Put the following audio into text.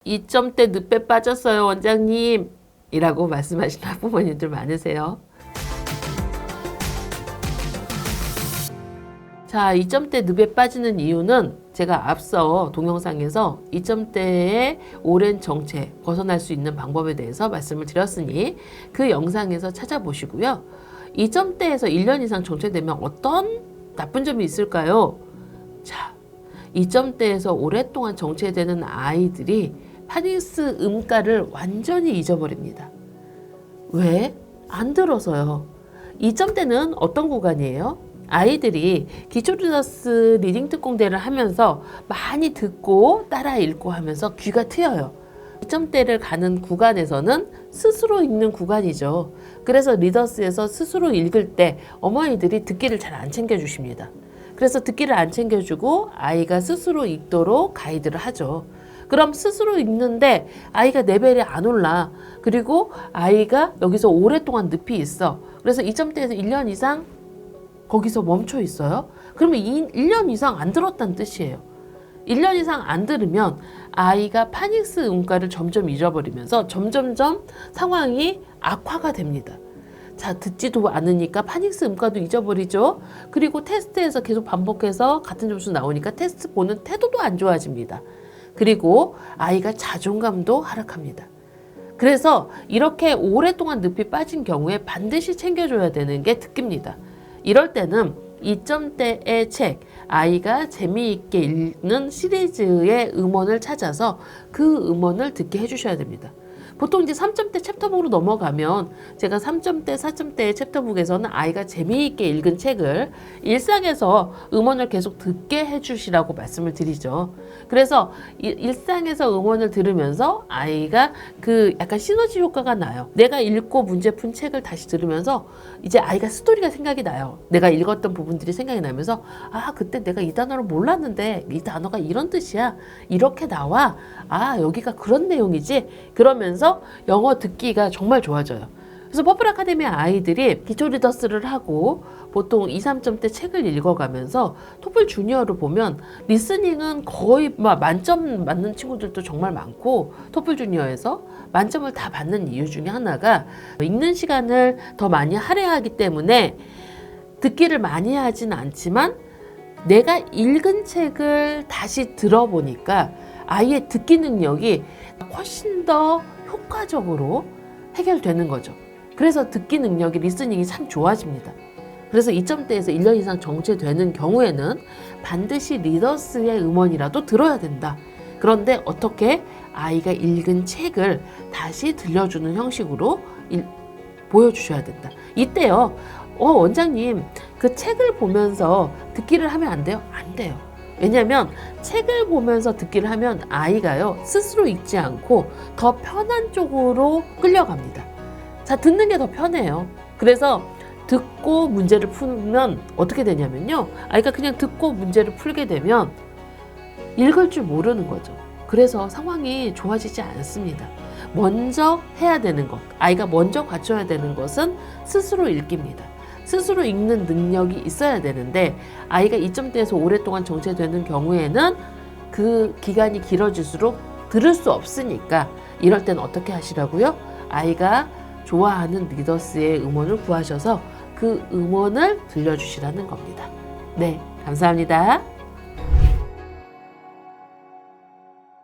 2점대 늪에 빠졌어요, 원장님. 이라고 말씀하시는 학부모님들 많으세요. 자, 2점대 늪에 빠지는 이유는 제가 앞서 동영상에서 2점대의 오랜 정체 벗어날 수 있는 방법에 대해서 말씀을 드렸으니 그 영상에서 찾아보시고요. 2점대에서 1년 이상 정체되면 어떤 나쁜 점이 있을까요? 자, 2점대에서 오랫동안 정체되는 아이들이 파닉스 음가를 완전히 잊어버립니다. 왜? 안 들어서요. 2점대는 어떤 구간이에요? 아이들이 기초 리더스 리딩 특공대를 하면서 많이 듣고 따라 읽고 하면서 귀가 트여요. 2점대를 가는 구간에서는 스스로 읽는 구간이죠. 그래서 리더스에서 스스로 읽을 때 어머니들이 듣기를 잘 안 챙겨주십니다. 그래서 듣기를 안 챙겨주고 아이가 스스로 읽도록 가이드를 하죠. 그럼 스스로 읽는데 아이가 레벨이 안 올라. 그리고 아이가 여기서 오랫동안 늪이 있어. 그래서 2점대에서 1년 이상 거기서 멈춰 있어요. 그러면 1년 이상 안 들었다는 뜻이에요. 1년 이상 안 들으면 아이가 파닉스 음가를 점점 잊어버리면서 점점점 상황이 악화가 됩니다. 자, 듣지도 않으니까 파닉스 음가도 잊어버리죠. 그리고 테스트에서 계속 반복해서 같은 점수 나오니까 테스트 보는 태도도 안 좋아집니다. 그리고 아이가 자존감도 하락합니다. 그래서 이렇게 오랫동안 늪이 빠진 경우에 반드시 챙겨줘야 되는 게 듣기입니다. 이럴 때는 2점대의 책, 아이가 재미있게 읽는 시리즈의 음원을 찾아서 그 음원을 듣게 해주셔야 됩니다. 보통 이제 3점대 챕터북으로 넘어가면 제가 3점대, 4점대의 챕터북에서는 아이가 재미있게 읽은 책을 일상에서 음원을 계속 듣게 해주시라고 말씀을 드리죠. 그래서 일상에서 음원을 들으면서 아이가 그 약간 시너지 효과가 나요. 내가 읽고 문제 푼 책을 다시 들으면서 이제 아이가 스토리가 생각이 나요. 내가 읽었던 부분들이 생각이 나면서 아, 그때 내가 이 단어를 몰랐는데 이 단어가 이런 뜻이야. 이렇게 나와. 아, 여기가 그런 내용이지. 그러면서 영어 듣기가 정말 좋아져요. 그래서 퍼플 아카데미 아이들이 기초 리더스를 하고 보통 2, 3점대 책을 읽어가면서 토플 주니어를 보면 리스닝은 거의 만점 맞는 친구들도 정말 많고 토플 주니어에서 만점을 다 받는 이유 중에 하나가 읽는 시간을 더 많이 할애하기 때문에 듣기를 많이 하진 않지만 내가 읽은 책을 다시 들어보니까 아이의 듣기 능력이 훨씬 더 효과적으로 해결되는 거죠. 그래서 듣기 능력이 리스닝이 참 좋아집니다. 그래서 2점대에서 1년 이상 정체되는 경우에는 반드시 리더스의 음원이라도 들어야 된다. 그런데 어떻게 아이가 읽은 책을 다시 들려주는 형식으로 보여주셔야 된다. 이때요. 원장님, 그 책을 보면서 듣기를 하면 안 돼요? 안 돼요. 왜냐하면 책을 보면서 듣기를 하면 아이가요 스스로 읽지 않고 더 편한 쪽으로 끌려갑니다. 자, 듣는 게 더 편해요. 그래서 듣고 문제를 풀면 어떻게 되냐면요, 아이가 그냥 듣고 문제를 풀게 되면 읽을 줄 모르는 거죠. 그래서 상황이 좋아지지 않습니다. 먼저 해야 되는 것, 아이가 먼저 갖춰야 되는 것은 스스로 읽기입니다. 스스로 읽는 능력이 있어야 되는데 아이가 2점대에서 오랫동안 정체되는 경우에는 그 기간이 길어질수록 들을 수 없으니까 이럴 땐 어떻게 하시라고요? 아이가 좋아하는 리더스의 음원을 구하셔서 그 음원을 들려주시라는 겁니다. 네, 감사합니다.